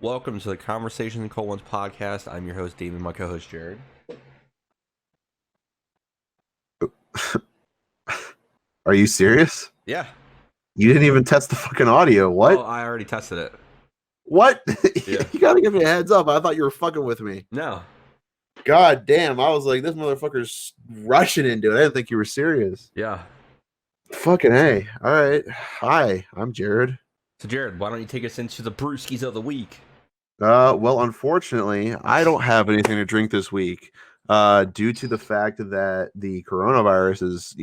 Welcome to the Conversations in Cold Ones podcast. I'm your host, Damon, my co-host, Jared. Are you serious? Yeah. You didn't even test the fucking audio. What? Oh, I already tested it. What? Yeah. You gotta give me a heads up. I thought you were fucking with me. No. God damn. I was like, this motherfucker's rushing into it. I didn't think you were serious. Yeah. Fucking hey. All right. Hi, I'm Jared. So, Jared, why don't you take us into the brewskis of the week? Well, unfortunately, I don't have anything to drink this week. Due to the fact that the coronavirus is,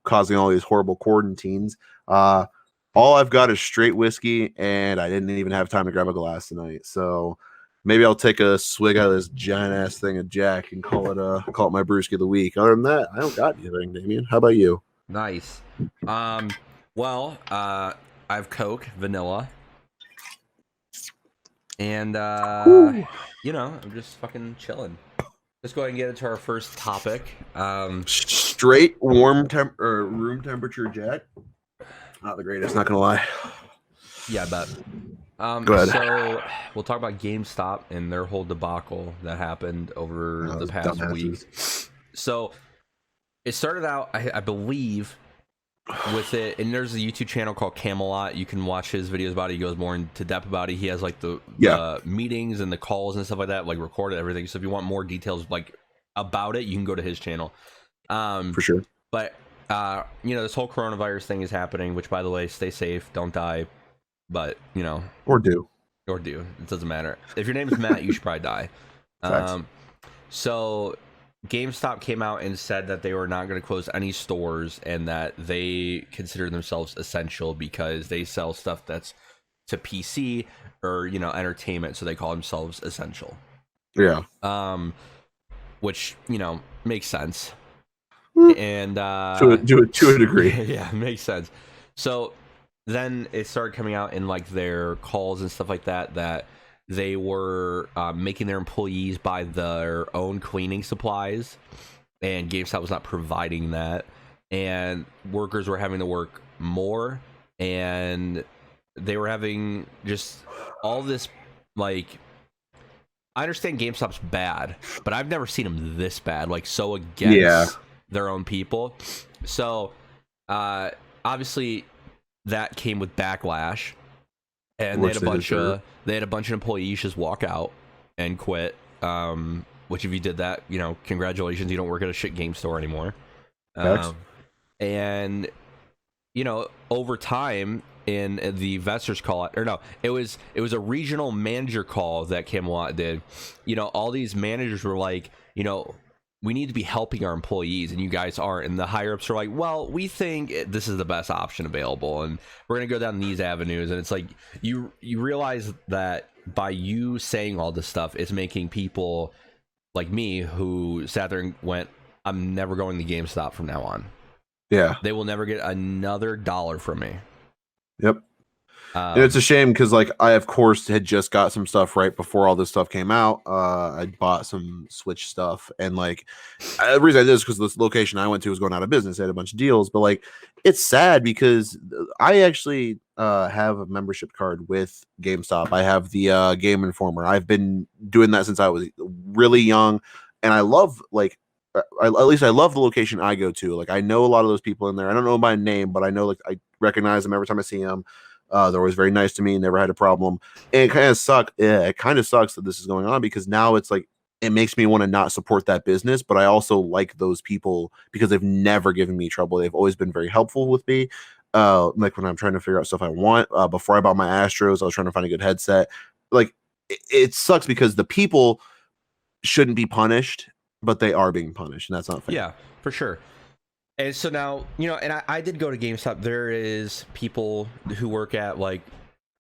causing all these horrible quarantines. All I've got is straight whiskey, and I didn't even have time to grab a glass tonight. So maybe I'll take a swig out of this giant ass thing of Jack and call it my brewski of the week. Other than that, I don't got anything, Damien. How about you? Nice. Well, I have Coke, vanilla. And, I'm just fucking chilling. Let's go ahead and get into our first topic. Straight room temperature Jack. Not the greatest, not gonna lie. Yeah, I bet. Go ahead. So we'll talk about GameStop and their whole debacle that happened over the past week. So it started out, I believe, with it, and there's a YouTube channel called Camelot. You can watch his videos about it. He goes more into depth about it. He has like the meetings and the calls and stuff like that, like recorded everything. So if you want more details like about it, you can go to his channel. For sure. But this whole coronavirus thing is happening, which, by the way, stay safe, don't die, but or do it doesn't matter. If your name is Matt, you should probably die. So GameStop came out and said that they were not going to close any stores and that they consider themselves essential because they sell stuff that's to PC or entertainment, so they call themselves essential. Yeah. Which makes sense. And to a degree. Yeah, makes sense. So then it started coming out in like their calls and stuff like that they were making their employees buy their own cleaning supplies, and GameStop was not providing that, and workers were having to work more, and they were having just all this, like, I understand GameStop's bad, but I've never seen them this bad, like so against their own people. So obviously that came with backlash, and they had a bunch of employees just walk out and quit, which if you did that, congratulations, you don't work at a shit game store anymore. And over time in the investors call it was a regional manager call that Camelot did. All these managers were like, we need to be helping our employees, and you guys aren't. And the higher ups are like, well, we think this is the best option available, and we're going to go down these avenues. And it's like, you realize that by you saying all this stuff, it's making people like me who sat there and went, I'm never going to GameStop from now on. Yeah. They will never get another dollar from me. Yep. And it's a shame because, like, I of course had just got some stuff right before all this stuff came out. I bought some Switch stuff, and like the reason I did this because this location I went to was going out of business. They had a bunch of deals, but like it's sad because I actually have a membership card with GameStop. I have the Game Informer. I've been doing that since I was really young, and I love at least I love the location I go to. Like I know a lot of those people in there. I don't know by name, but I know I recognize them every time I see them. They're always very nice to me, never had a problem. And it kind of sucks. Yeah, it kind of sucks that this is going on because now it's like it makes me want to not support that business, but I also like those people because they've never given me trouble. They've always been very helpful with me. Like when I'm trying to figure out stuff I want. Before I bought my Astros, I was trying to find a good headset. Like it sucks because the people shouldn't be punished, but they are being punished, and that's not fair. Yeah, for sure. And so now, and I did go to GameStop. There is people who work at, like,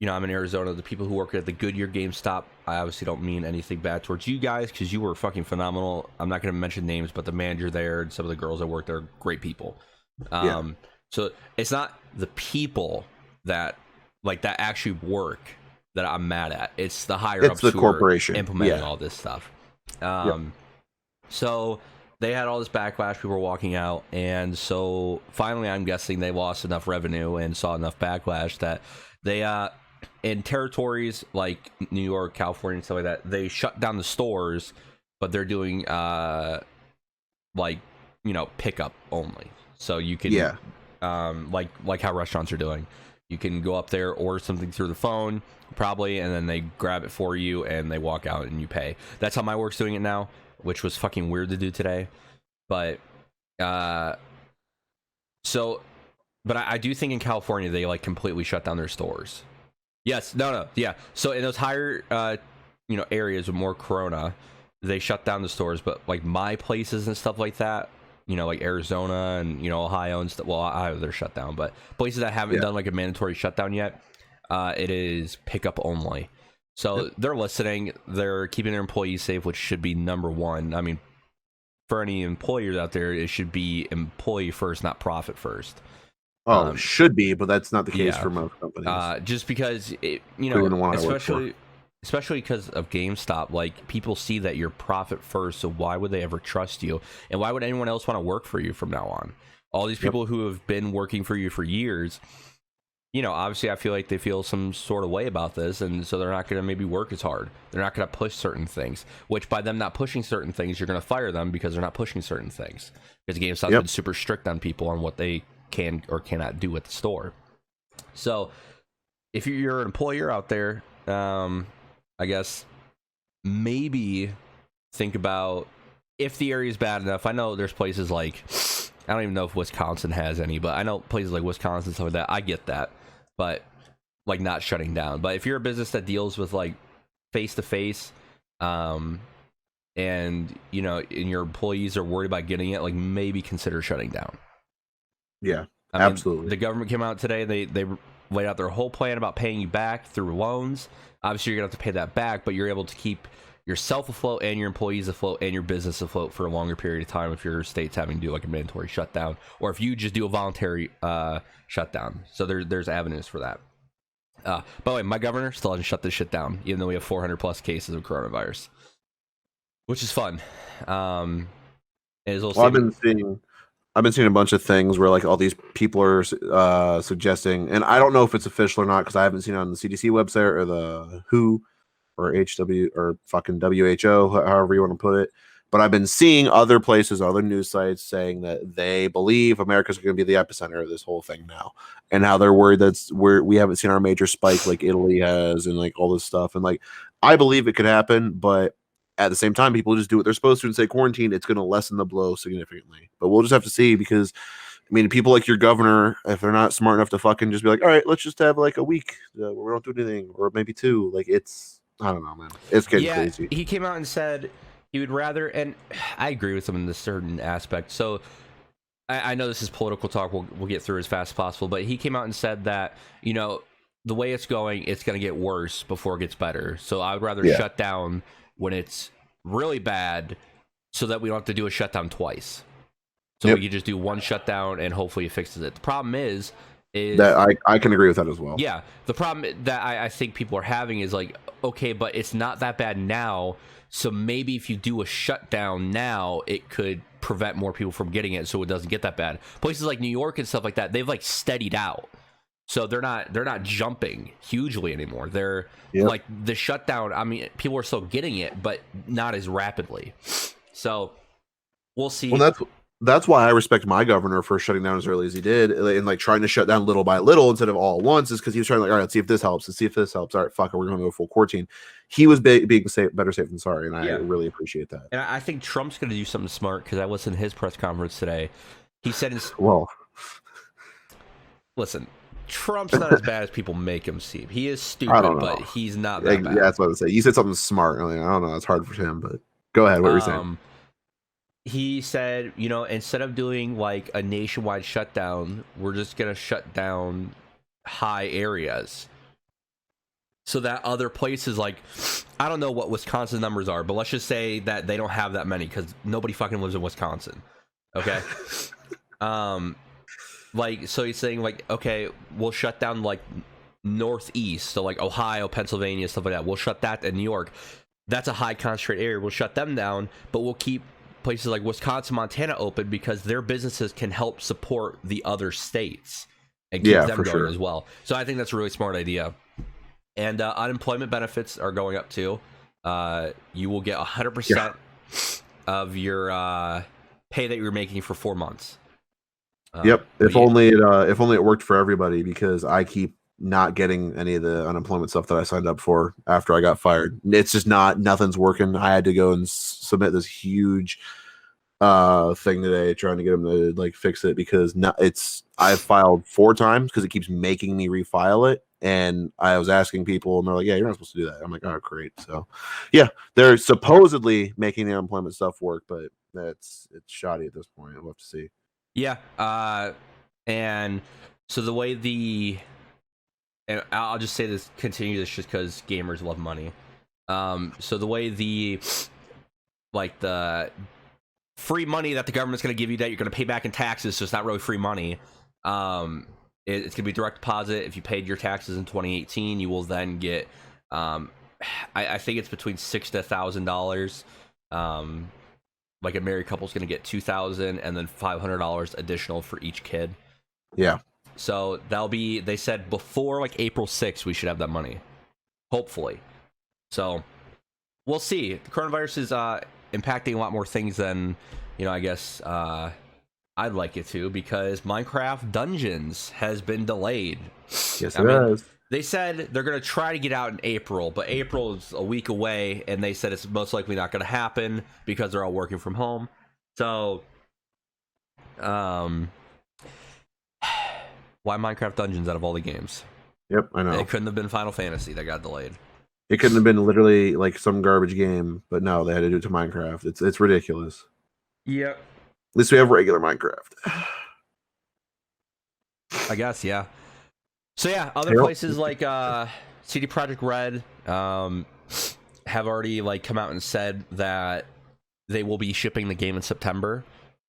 I'm in Arizona. The people who work at the Goodyear GameStop, I obviously don't mean anything bad towards you guys because you were fucking phenomenal. I'm not going to mention names, but the manager there and some of the girls that work there are great people. So it's not the people that actually work that I'm mad at. It's the higher ups the who corporation are implementing all this stuff. So they had all this backlash. People were walking out. And so finally, I'm guessing they lost enough revenue and saw enough backlash that they in territories like New York, California, and stuff like that, they shut down the stores, but they're doing like, you know, pickup only. So you can like how restaurants are doing. You can go up there, order something through the phone, probably, and then they grab it for you and they walk out and you pay. That's how my work's doing it now, which was fucking weird to do today. But but I do think in California they like completely shut down their stores. Yes, no, yeah. So in those higher you know, areas with more corona, they shut down the stores, but like my places and stuff like that, you know, like Arizona and, you know, Ohio and stuff. Well, Ohio, they're shut down, but places that haven't done like a mandatory shutdown yet, it is pickup only. So they're listening. They're keeping their employees safe, which should be number one. I mean, for any employers out there, it should be employee first, not profit first. Should be, but that's not the case for most companies. Just because, you know, especially because of GameStop, like, people see that you're profit first, so why would they ever trust you? And why would anyone else want to work for you from now on? All these people who have been working for you for years, you know, obviously I feel like they feel some sort of way about this, and so they're not going to maybe work as hard. They're not going to push certain things, which by them not pushing certain things, you're going to fire them because they're not pushing certain things. Because GameStop's been super strict on people on what they can or cannot do at the store. So if you're an employer out there, I guess maybe think about if the area is bad enough. I know there's places like, I don't even know if Wisconsin has any, but I know places like Wisconsin, stuff like that. I get that, but like not shutting down. But if you're a business that deals with like face to face, and you know, and your employees are worried about getting it, like maybe consider shutting down. Yeah, I mean, absolutely. The government came out today. They laid out their whole plan about paying you back through loans. Obviously, you're gonna have to pay that back, but you're able to keep yourself afloat and your employees afloat and your business afloat for a longer period of time if your state's having to do like a mandatory shutdown, or if you just do a voluntary shutdown. So there's avenues for that. By the way, my governor still hasn't shut this shit down, even though we have 400 plus cases of coronavirus, which is fun. I've been seeing a bunch of things where like all these people are suggesting, and I don't know if it's official or not because I haven't seen it on the CDC website or the WHO or HW or fucking WHO, however you want to put it. But I've been seeing other places, other news sites saying that they believe America's going to be the epicenter of this whole thing now, and how they're worried we haven't seen our major spike like Italy has, and like all this stuff. And like, I believe it could happen, but at the same time, people just do what they're supposed to and say quarantine. It's going to lessen the blow significantly. But we'll just have to see because, I mean, people like your governor, if they're not smart enough to fucking just be like, all right, let's just have like a week where we don't do anything, or maybe two. Like, it's, I don't know, man. It's getting crazy. He came out and said he would rather, and I agree with him in this certain aspect. So I know this is political talk. We'll get through as fast as possible. But he came out and said that, you know, the way it's going, it's going to get worse before it gets better. So I would rather shut down when it's really bad so that we don't have to do a shutdown twice. So we can just do one shutdown and hopefully it fixes it. The problem is that I can agree with that as well. Yeah. The problem that I think people are having is like, okay, but it's not that bad now. So maybe if you do a shutdown now, it could prevent more people from getting it so it doesn't get that bad. Places like New York and stuff like that, they've like steadied out. So they're not jumping hugely anymore. They're like the shutdown. I mean, people are still getting it, but not as rapidly. So we'll see. Well, that's why I respect my governor for shutting down as early as he did, and like trying to shut down little by little instead of all at once. Is because he was trying to like, all right, let's see if this helps. Let's see if this helps. All right, fuck it, we're going to go full quarantine. He was being better safe than sorry, and I really appreciate that. And I think Trump's going to do something smart because I listened to his press conference today. He said, listen. Trump's not as bad as people make him seem. He is stupid, but he's not that bad. Yeah, that's what I was saying. You said something smart. I don't know. It's hard for him, but go ahead. What were you saying? He said, you know, instead of doing like a nationwide shutdown, we're just going to shut down high areas so that other places like, I don't know what Wisconsin numbers are, but let's just say that they don't have that many because nobody fucking lives in Wisconsin. Okay. Like, so he's saying like, okay, we'll shut down like Northeast, so like Ohio, Pennsylvania, stuff like that. We'll shut that in New York. That's a high concentrated area. We'll shut them down, but we'll keep places like Wisconsin, Montana open because their businesses can help support the other states and keep them going as well. So I think that's a really smart idea. And unemployment benefits are going up too. You will get 100% of your pay that you're making for 4 months. Yep. If only it worked for everybody, because I keep not getting any of the unemployment stuff that I signed up for after I got fired. It's just nothing's working. I had to go and submit this huge thing today trying to get them to like fix it, because I've filed 4 times because it keeps making me refile it. And I was asking people, and they're like, "Yeah, you're not supposed to do that." I'm like, "Oh, great." So, yeah, they're supposedly making the unemployment stuff work, but it's shoddy at this point. We'll have to see. Yeah. And so the way and I'll just say this, continue this just because gamers love money. So the way the free money that the government's going to give you that you're going to pay back in taxes, so it's not really free money. It's going to be direct deposit. If you paid your taxes in 2018, you will then get, I think it's between $600 to $1,000. Like a married couple's going to get $2,000 and then $500 additional for each kid. Yeah. So they said before like April 6th, we should have that money. Hopefully. So we'll see. The coronavirus is impacting a lot more things than, I guess I'd like it to, because Minecraft Dungeons has been delayed. Yes, it has. They said they're going to try to get out in April, but April is a week away, and they said it's most likely not going to happen because they're all working from home. So, why Minecraft Dungeons out of all the games? Yep, I know. It couldn't have been Final Fantasy that got delayed. It couldn't have been literally like some garbage game, but no, they had to do it to Minecraft. It's ridiculous. Yep. At least we have regular Minecraft. I guess, yeah. So yeah, other places like CD Projekt Red have already like come out and said that they will be shipping the game in September.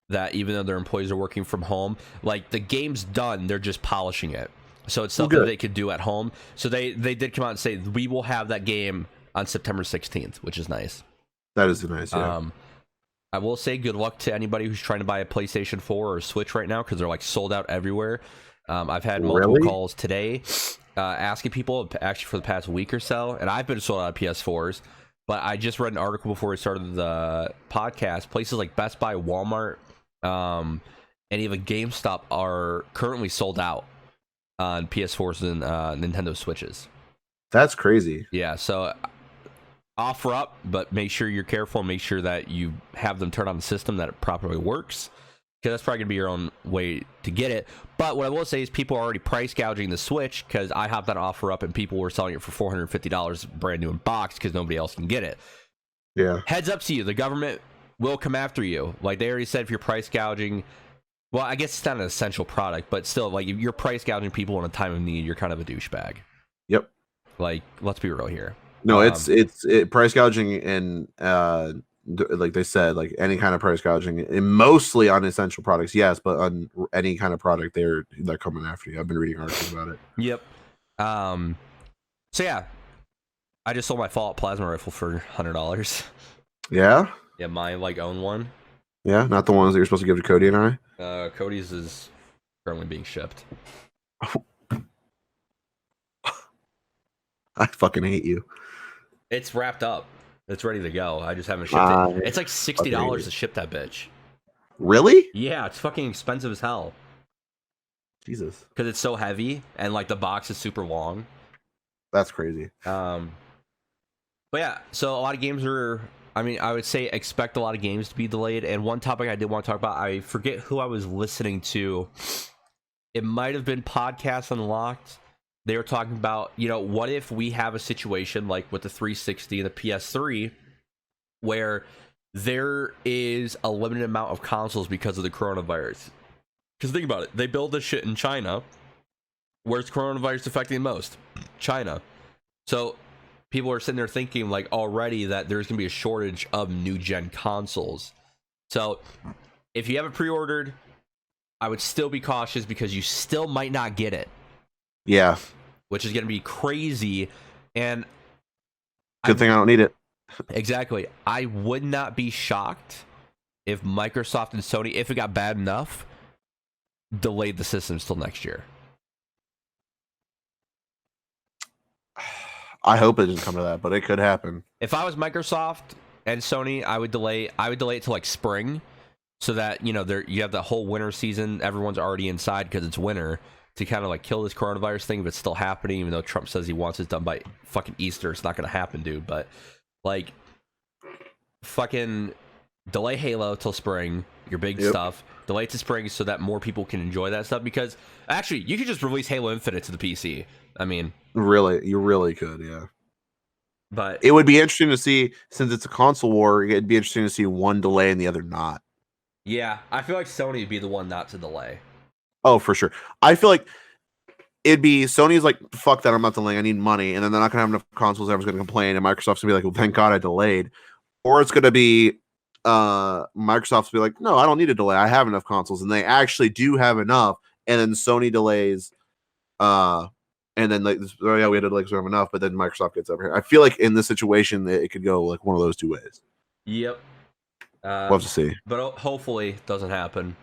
That even though their employees are working from home, like the game's done, they're just polishing it. So it's something they could do at home. So they did come out and say we will have that game on September 16th, which is nice. That is nice. Yeah. I will say good luck to anybody who's trying to buy a PlayStation 4 or Switch right now, because they're like sold out everywhere. I've had multiple calls today asking people, actually for the past week or so, and I've been sold out of PS4s, but I just read an article before we started the podcast. Places like Best Buy, Walmart, and even GameStop are currently sold out on PS4s and Nintendo Switches. That's crazy. Yeah, so offer up, but make sure you're careful and make sure that you have them turn on the system, that it properly works. Because that's probably going to be your own way to get it. But what I will say is people are already price gouging the Switch, because I have that offer up and people were selling it for $450 brand new in box because nobody else can get it. Yeah. Heads up to you. The government will come after you. Like they already said, if you're price gouging, well, I guess it's not an essential product, but still, like if you're price gouging people in a time of need, you're kind of a douchebag. Yep. Like, let's be real here. No, it's price gouging, and like they said, like any kind of price gouging, and mostly on essential products, yes, but on any kind of product, they're coming after you. I've been reading articles about it. Yep. So yeah, I just sold my Fallout plasma rifle for $100. Yeah. Yeah, my own one. Yeah, not the ones that you're supposed to give to Cody and I. Cody's is currently being shipped. I fucking hate you. It's wrapped up. It's ready to go. I just haven't shipped it. It's like $60 to ship that bitch. Really? Yeah, it's fucking expensive as hell. Jesus. Because it's so heavy and like the box is super long. That's crazy. But yeah, so a lot of games are. I mean, I would say expect a lot of games to be delayed. And one topic I did want to talk about, I forget who I was listening to. It might have been Podcast Unlocked. They were talking about, what if we have a situation like with the 360 and the PS3 where there is a limited amount of consoles because of the coronavirus? Because think about it. They build this shit in China. Where's coronavirus affecting the most? China. So people are sitting there thinking like already that there's going to be a shortage of new gen consoles. So if you have it pre-ordered, I would still be cautious because you still might not get it. Yeah. Which is going to be crazy. And good thing I don't need it. Exactly. I would not be shocked if Microsoft and Sony, if it got bad enough, delayed the systems till next year. I hope it doesn't come to that, but it could happen. If I was Microsoft and Sony, I would delay it to like spring, so that you have the whole winter season. Everyone's already inside because it's winter, to kind of like kill this coronavirus thing if it's still happening. Even though Trump says he wants it done by fucking Easter, it's not gonna happen, dude. But like, fucking delay Halo till spring. Your big stuff. Delay it to spring so that more people can enjoy that stuff. Because actually, you could just release Halo Infinite to the PC. I mean, really, you really could, yeah. But it would be interesting to see, since it's a console war, it'd be interesting to see one delay and the other not. Yeah, I feel like Sony would be the one not to delay. Oh, for sure. I feel like it'd be Sony's like, fuck that, I'm not delaying, I need money. And then they're not going to have enough consoles, everyone's going to complain. And Microsoft's going to be like, well, thank God I delayed. Or it's going to be Microsoft's be like, no, I don't need a delay. I have enough consoles. And they actually do have enough. And then Sony delays. And then like, oh yeah, we had to like have enough, but then Microsoft gets over here. I feel like in this situation, it could go like one of those two ways. Yep. We'll have to see. But hopefully it doesn't happen.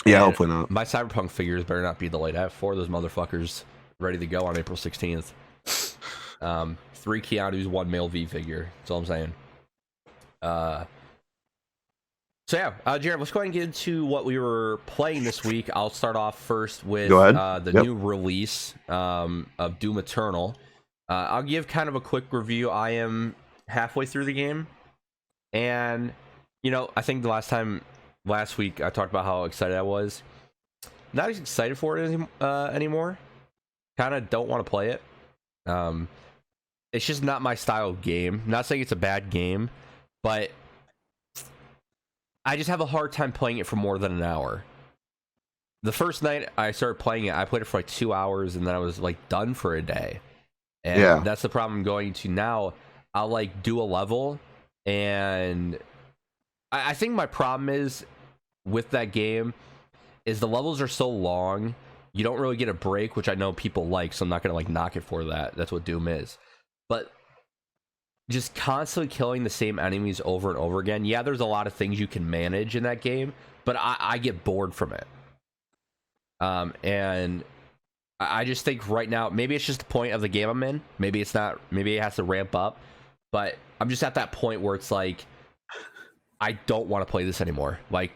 Yeah, And hopefully not. My Cyberpunk figures better not be delayed. I have 4 of those motherfuckers ready to go on April 16th. 3 Keanu's, 1 Male V figure. That's all I'm saying. So yeah, Jared, let's go ahead and get into what we were playing this week. I'll start off first with the new release of Doom Eternal. I'll give kind of a quick review. I am halfway through the game, and I think last week I talked about how excited I was. Not as excited for it anymore. Kind of don't want to play it. It's just not my style of game. Not saying it's a bad game, but I just have a hard time playing it for more than an hour. The first night I started playing it, I played it for like 2 hours, and then I was like done for a day. And that's the problem I'm going to now. I'll like do a level, and I think my problem is with that game is the levels are so long, you don't really get a break, which I know people like, so I'm not gonna like knock it for that. That's what Doom is. But just constantly killing the same enemies over and over again. Yeah, there's a lot of things you can manage in that game, but I get bored from it. And I just think right now, maybe it's just the point of the game I'm in. Maybe it's not. Maybe it has to ramp up. But I'm just at that point where it's like, I don't want to play this anymore. Like,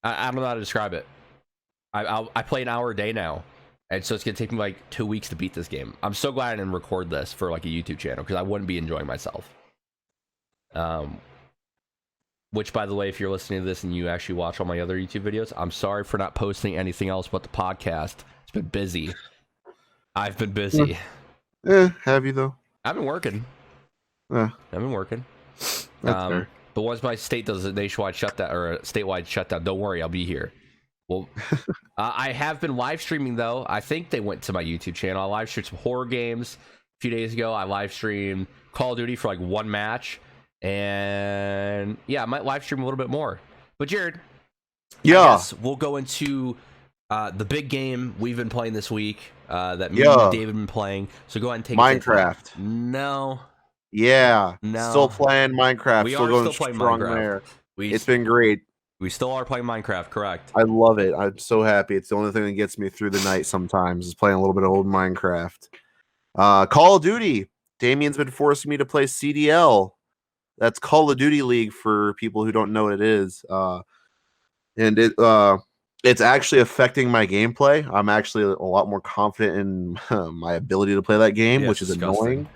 I don't know how to describe it. I play an hour a day now. And so it's going to take me like 2 weeks to beat this game. I'm so glad I didn't record this for like a YouTube channel, because I wouldn't be enjoying myself. Which, by the way, if you're listening to this and you actually watch all my other YouTube videos, I'm sorry for not posting anything else but the podcast. It's been busy. I've been busy. Have you though? I've been working. That's fair. But once my state does a nationwide shutdown or a statewide shutdown, don't worry, I'll be here. Well, I have been live streaming, though. I think they went to my YouTube channel. I live streamed some horror games a few days ago. I live streamed Call of Duty for like 1 match. And yeah, I might live stream a little bit more. But Jared, we'll go into the big game we've been playing this week that me and David have been playing. So go ahead and take Minecraft. No. Yeah. No. Still playing Minecraft. We still are going still playing strong Minecraft. There. It's been great. We still are playing Minecraft, correct? I love it. I'm so happy. It's the only thing that gets me through the night sometimes, is playing a little bit of old Minecraft. Call of Duty. Damien's been forcing me to play CDL. That's Call of Duty League for people who don't know what it is. And it's actually affecting my gameplay. I'm actually a lot more confident in my ability to play that game, which is annoying.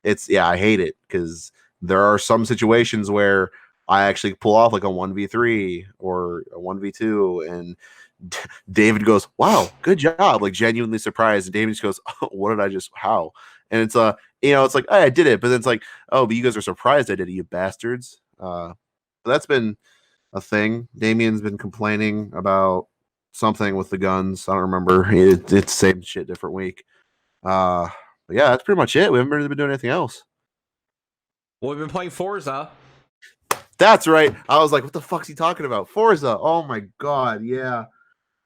I hate it, because there are some situations where I actually pull off like a 1v3 or a 1v2, and David goes, "Wow, good job!" Like genuinely surprised. And David just goes, "Oh, what did I just? How?" And it's it's like, "Hey, I did it," but then it's like, "Oh, but you guys are surprised I did it, you bastards." But that's been a thing. Damien's been complaining about something with the guns. I don't remember. It's same shit, different week. But yeah, that's pretty much it. We haven't really been doing anything else. Well, we've been playing Forza. That's right. I was like, what the fuck's he talking about? Forza. Oh my god, yeah.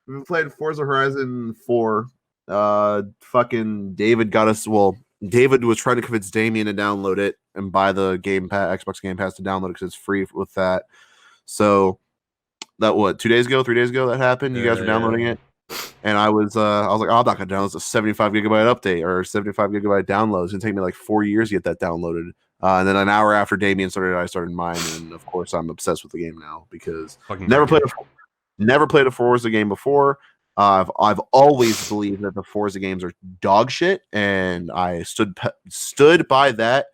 We've been playing Forza Horizon 4. Fucking David got us. Well, David was trying to convince Damien to download it and buy the Xbox Game Pass to download it, because it's free with that. So that 3 days ago that happened? You guys were downloading it? And I was like, oh, I'm not gonna download this, a 75 gigabyte update or 75 gigabyte download. It's gonna take me like 4 years to get that downloaded. And then an hour after Damien started, I started mine, and of course, I'm obsessed with the game now because Fucking never great played game. never played a Forza game before. I've always believed that the Forza games are dog shit, and I stood by that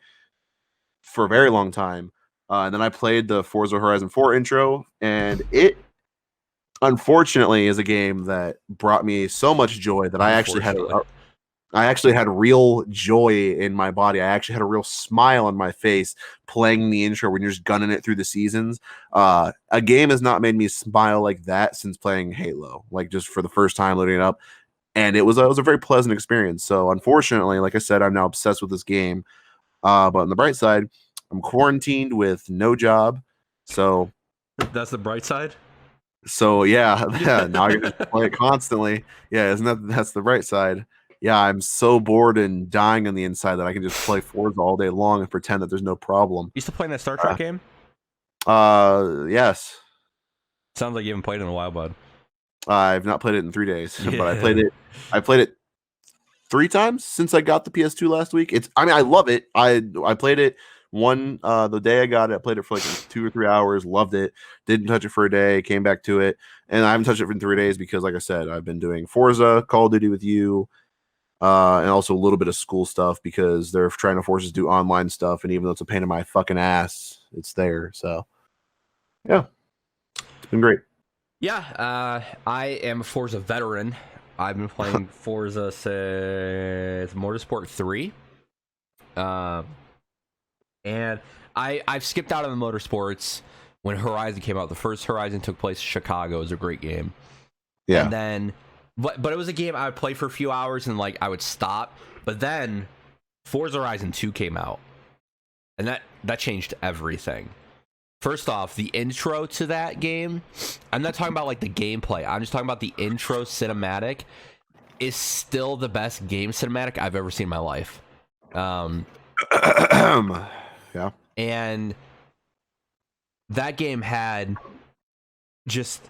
for a very long time. And then I played the Forza Horizon 4 intro, and it unfortunately is a game that brought me so much joy that Unfortunately. I actually had real joy in my body. I actually had a real smile on my face playing the intro when you're just gunning it through the seasons. A game has not made me smile like that since playing Halo, like just for the first time loading it up. And it was a very pleasant experience. So unfortunately, like I said, I'm now obsessed with this game. But on the bright side, I'm quarantined with no job. So That's the bright side. yeah, now I can just play it constantly. Yeah, isn't that's the bright side? Yeah, I'm so bored and dying on the inside that I can just play Forza all day long and pretend that there's no problem. You still playing that Star Trek Uh, game? yes. Sounds like you haven't played in a while, bud. I've not played it in 3 days, but I played Yeah. it. I played it 3 times since I got the PS2 last week. I mean, I love it. I played it the day I got it. I played it for like 2 or 3 hours. Loved it. Didn't touch it for a day. Came back to it, and I haven't touched it for 3 days because, like I said, I've been doing Forza, Call of Duty with you, and also a little bit of school stuff because they're trying to force us to do online stuff, and even though it's a pain in my fucking ass, it's there. So, yeah, it's been great. Yeah, I am a Forza veteran. I've been playing Forza since Motorsport 3. And I've skipped out on the motorsports when Horizon came out. The first Horizon took place in Chicago. It was a great game. Yeah, And then but it was a game I would play for a few hours and like I would stop. But then Forza Horizon 2 came out. And that changed everything. First off, the intro to that game, I'm not talking about like the gameplay. I'm just talking about the intro cinematic is still the best game cinematic I've ever seen in my life. yeah. And that game had just,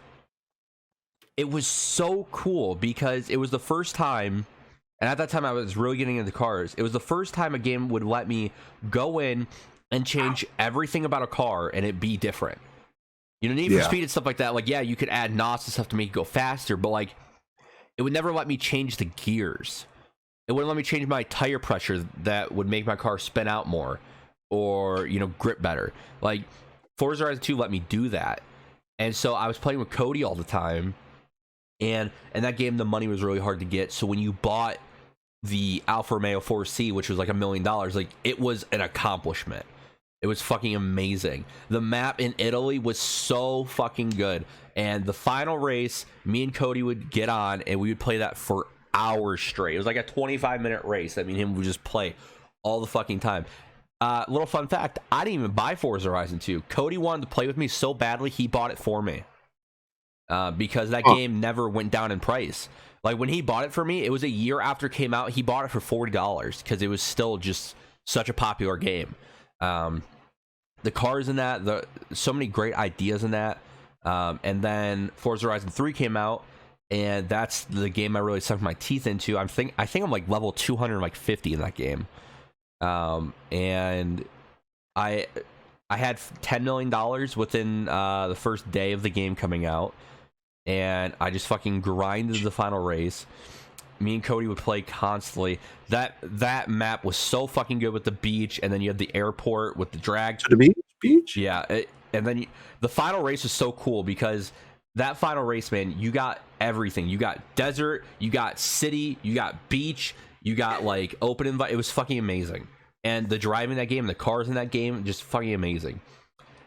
it was so cool because it was the first time, and at that time I was really getting into cars. It was the first time a game would let me go in and change everything about a car and it be different. You know, Need for Speed and stuff like that. Like, yeah, you could add knots and stuff to make it go faster, but like, it would never let me change the gears. It wouldn't let me change my tire pressure that would make my car spin out more or, you know, grip better. Like, Forza Horizon 2 let me do that. And so I was playing with Cody all the time. And in that game, the money was really hard to get. So when you bought the Alfa Romeo 4C, which was like $1 million, like, it was an accomplishment. It was fucking amazing. The map in Italy was so fucking good. And the final race, me and Cody would get on and we would play that for hours straight. It was like a 25-minute race. I mean, him would just play all the fucking time. Little fun fact, I didn't even buy Forza Horizon 2. Cody wanted to play with me so badly, he bought it for me. Because that game never went down in price. Like, when he bought it for me, it was a year after it came out. He bought it for $40 because it was still just such a popular game. The cars in that, so many great ideas in that. And then Forza Horizon 3 came out, and that's the game I really sunk my teeth into. I think I'm like level 250 in that game. And I had $10 million within the first day of the game coming out, and I just fucking grinded the final race. Me and Cody would play constantly. That map was so fucking good with the beach, and then you had the airport with the drag. To the beach? Yeah, and then the final race was so cool because that final race, man, you got everything. You got desert, you got city, you got beach, you got like open invite. It was fucking amazing. And the driving in that game, the cars in that game, just fucking amazing.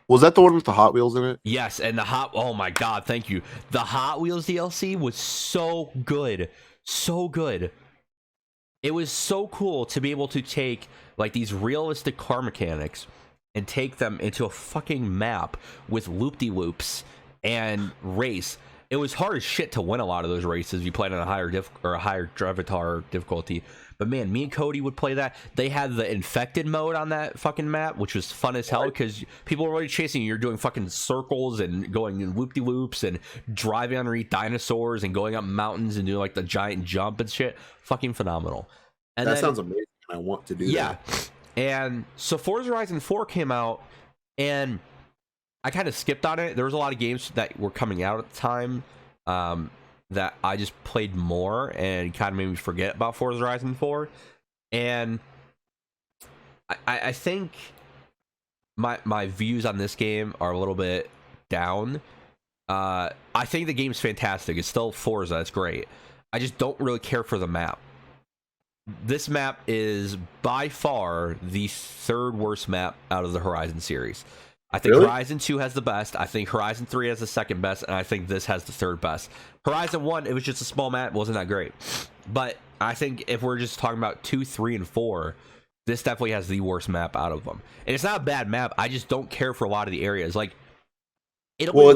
Was that the one with the Hot Wheels in it? Yes, and oh my god, thank you. The Hot Wheels DLC was so good. So good. It was so cool to be able to take like these realistic car mechanics and take them into a fucking map with loop-de-loops and race. It was hard as shit to win a lot of those races if you played on a higher higher Drivatar difficulty, But man, me and Cody would play that. They had the infected mode on that fucking map, which was fun as hell because people were really chasing you. You're doing fucking circles and going in loop-de-loops and driving underneath dinosaurs and going up mountains and doing like the giant jump and shit. Fucking phenomenal. And that then, sounds amazing. I want to do that. Yeah. And so Forza Horizon 4 came out, and I kind of skipped on it. There was a lot of games that were coming out at the time that I just played more and kind of made me forget about Forza Horizon 4. And I think my views on this game are a little bit down. I think the game's fantastic. It's still Forza. It's great. I just don't really care for the map. This map is by far the third worst map out of the Horizon series. I think Really? Horizon 2 has the best. I think Horizon 3 has the second best. And I think this has the third best. Horizon 1, it was just a small map. It wasn't that great. But I think if we're just talking about 2, 3, and 4, this definitely has the worst map out of them. And it's not a bad map. I just don't care for a lot of the areas. Like, Well,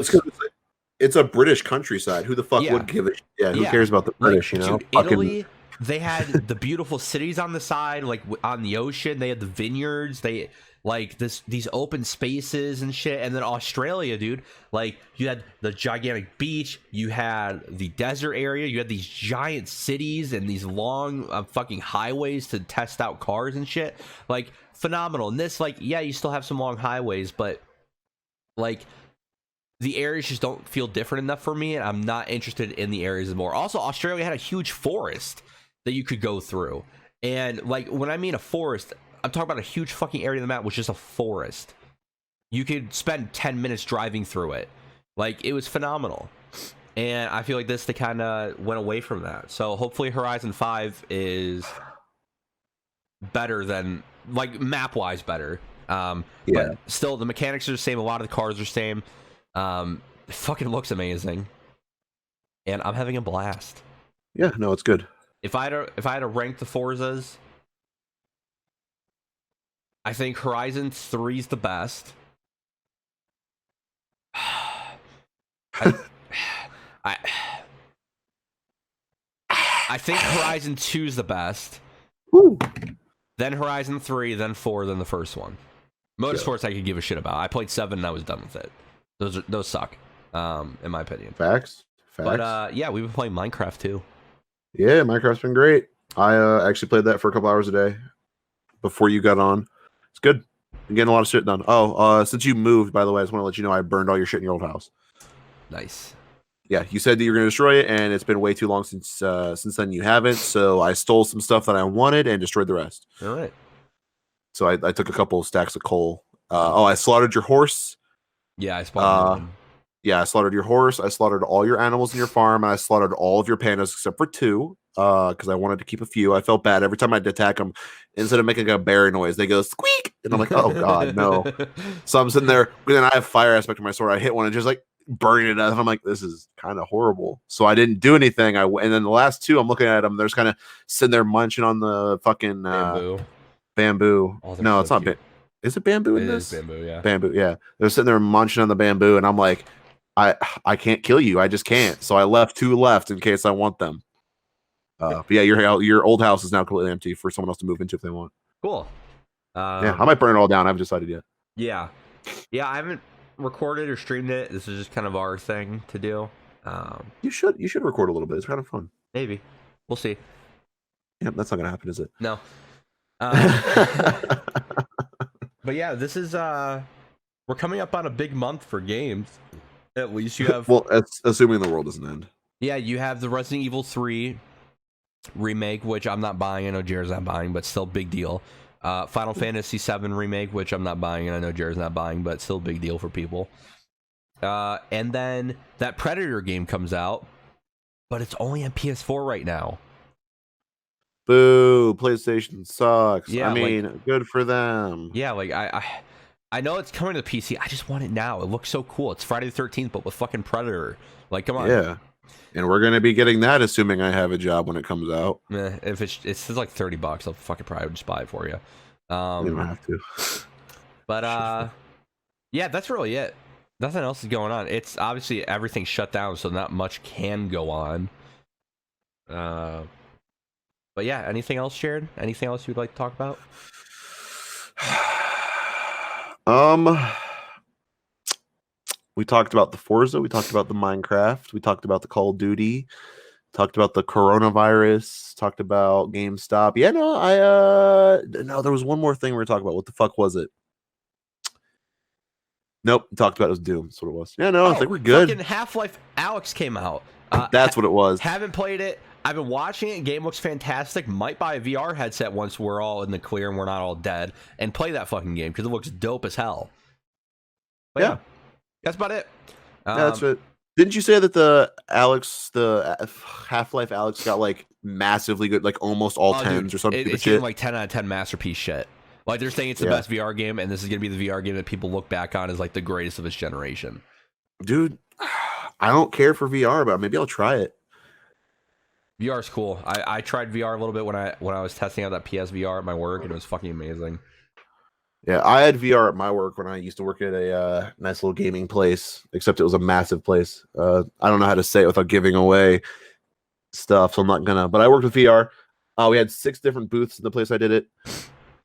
it's a British countryside. Who the fuck Yeah. would give it? Yeah, who cares about the British? Like, You know, dude, Italy. They had the beautiful cities on the side, like on the ocean. They had the vineyards. They like these open spaces and shit. And then Australia, dude, like you had the gigantic beach. You had the desert area. You had these giant cities and these long fucking highways to test out cars and shit. Like phenomenal. And this, like, yeah, you still have some long highways, but like the areas just don't feel different enough for me, and I'm not interested in the areas more. Also, Australia had a huge forest that you could go through. And like when I mean a forest, I'm talking about a huge fucking area of the map which is a forest. You could spend 10 minutes driving through it. Like, it was phenomenal. And I feel like they kind of went away from that. So hopefully Horizon 5 is better than, like, map-wise better. But still, the mechanics are the same. A lot of the cars are the same. It fucking looks amazing. And I'm having a blast. Yeah, no, it's good. If I had to rank the Forzas, I think Horizon 3 is the best. I think Horizon 2 is the best. Woo. Then Horizon 3, then 4, then the first one. Motorsports I could give a shit about. I played 7 and I was done with it. Those suck, in my opinion. Facts. But yeah, we've been playing Minecraft too. Yeah, Minecraft's been great. I actually played that for a couple hours a day before you got on. It's good. I'm getting a lot of shit done. Oh, since you moved, by the way, I just want to let you know I burned all your shit in your old house. Nice. Yeah, you said that you were going to destroy it, and it's been way too long since then you haven't. So I stole some stuff that I wanted and destroyed the rest. All right. So I took a couple of stacks of coal. I slaughtered your horse. Yeah, I spawned one. Yeah, I slaughtered your horse. I slaughtered all your animals in your farm, and I slaughtered all of your pandas except for 2, because I wanted to keep a few. I felt bad every time I'd attack them. Instead of making a bear noise, they go squeak, and I'm like, oh god, no. So I'm sitting there, and then I have fire aspect of my sword. I hit one and just like burning it up. And I'm like, this is kind of horrible. So I didn't do anything. And then the last 2, I'm looking at them. They're just kind of sitting there munching on the fucking bamboo. Oh, no, so it's not. Is it bamboo in this? It is bamboo, yeah. Bamboo, yeah. They're sitting there munching on the bamboo, and I'm like, I can't kill you. I just can't. So I left 2 left in case I want them. But yeah, your old house is now completely empty for someone else to move into if they want. Cool. Yeah, I might burn it all down. I haven't decided yet. Yeah. I haven't recorded or streamed it. This is just kind of our thing to do. You should record a little bit. It's kind of fun. Maybe. We'll see. Yeah, that's not gonna happen, is it? No. But yeah, this is we're coming up on a big month for games. At least you have well, assuming the world doesn't end. Yeah, you have the Resident Evil 3 remake, which I'm not buying. I know Jared's not buying, but still big deal. Final Fantasy 7 remake, which I'm not buying, and I know Jared's not buying, but still big deal for people. And then that Predator game comes out, but it's only on PS4 right now. Boo! PlayStation sucks. Yeah, I mean, good for them. Yeah, like I know it's coming to the PC. I just want it now. It looks so cool. It's Friday the 13th, but with fucking Predator. Like, come on. Yeah. And we're gonna be getting that, assuming I have a job when it comes out. If it's like $30, I'll fucking probably just buy it for you. You don't have to. But yeah, that's really it. Nothing else is going on. It's obviously everything's shut down, so not much can go on. But But yeah, anything else, Jared? Anything else you'd like to talk about? Um, we talked about the Forza, we talked about the Minecraft, we talked about the Call of Duty, talked about the coronavirus, talked about GameStop. Yeah, no, no, there was one more thing we were talking about. What the fuck was it? Nope, talked about it was Doom. That's what it was. Yeah, no, I think we're good. Fucking Half-Life Alex came out. That's what it was. Haven't played it. I've been watching it. Game looks fantastic. Might buy a VR headset once we're all in the clear and we're not all dead, and play that fucking game because it looks dope as hell. But yeah, that's about it. Yeah, that's it. Didn't you say that the Half-Life Alex got like massively good, like almost all tens or something? It's getting like 10 out of 10 masterpiece shit. Like they're saying it's the best VR game, and this is gonna be the VR game that people look back on as like the greatest of its generation. Dude, I don't care for VR, but maybe I'll try it. VR is cool. I tried VR a little bit when I was testing out that PSVR at my work, and it was fucking amazing. Yeah, I had VR at my work when I used to work at a nice little gaming place, except it was a massive place. I don't know how to say it without giving away stuff, so I'm not gonna. But I worked with VR. We had 6 different booths in the place I did it.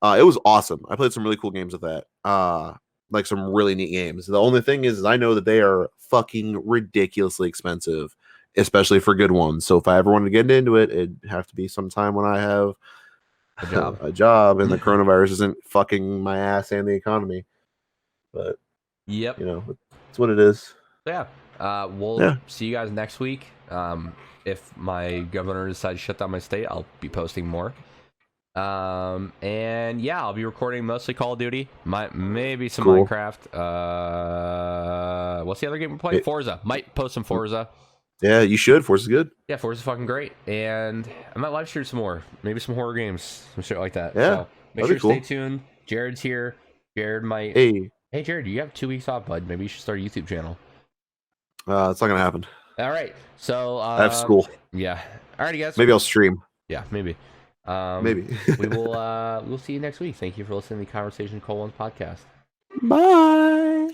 It was awesome. I played some really cool games with that. Like some really neat games. The only thing is I know that they are fucking ridiculously expensive, especially for good ones. So if I ever wanted to get into it, it'd have to be sometime when I have a job and the coronavirus isn't fucking my ass and the economy. But yep, you know, it's what it is. Yeah. We'll see you guys next week. If my governor decides to shut down my state, I'll be posting more. And yeah, I'll be recording mostly Call of Duty, maybe some Minecraft. What's the other game we're playing? Forza. Might post some Forza. Yeah, you should. Forza's good. Yeah, Forza's fucking great. And I might live stream some more, maybe some horror games, some shit like that. Yeah, so make sure to stay tuned. Jared's here. Jared might. Hey Jared, you have 2 weeks off, bud. Maybe you should start a YouTube channel. It's not gonna happen. All right, so I have school. Yeah. All right, guys. Maybe I'll stream. Yeah, maybe. Maybe. we'll see you next week. Thank you for listening to the Conversation Colons podcast. Bye.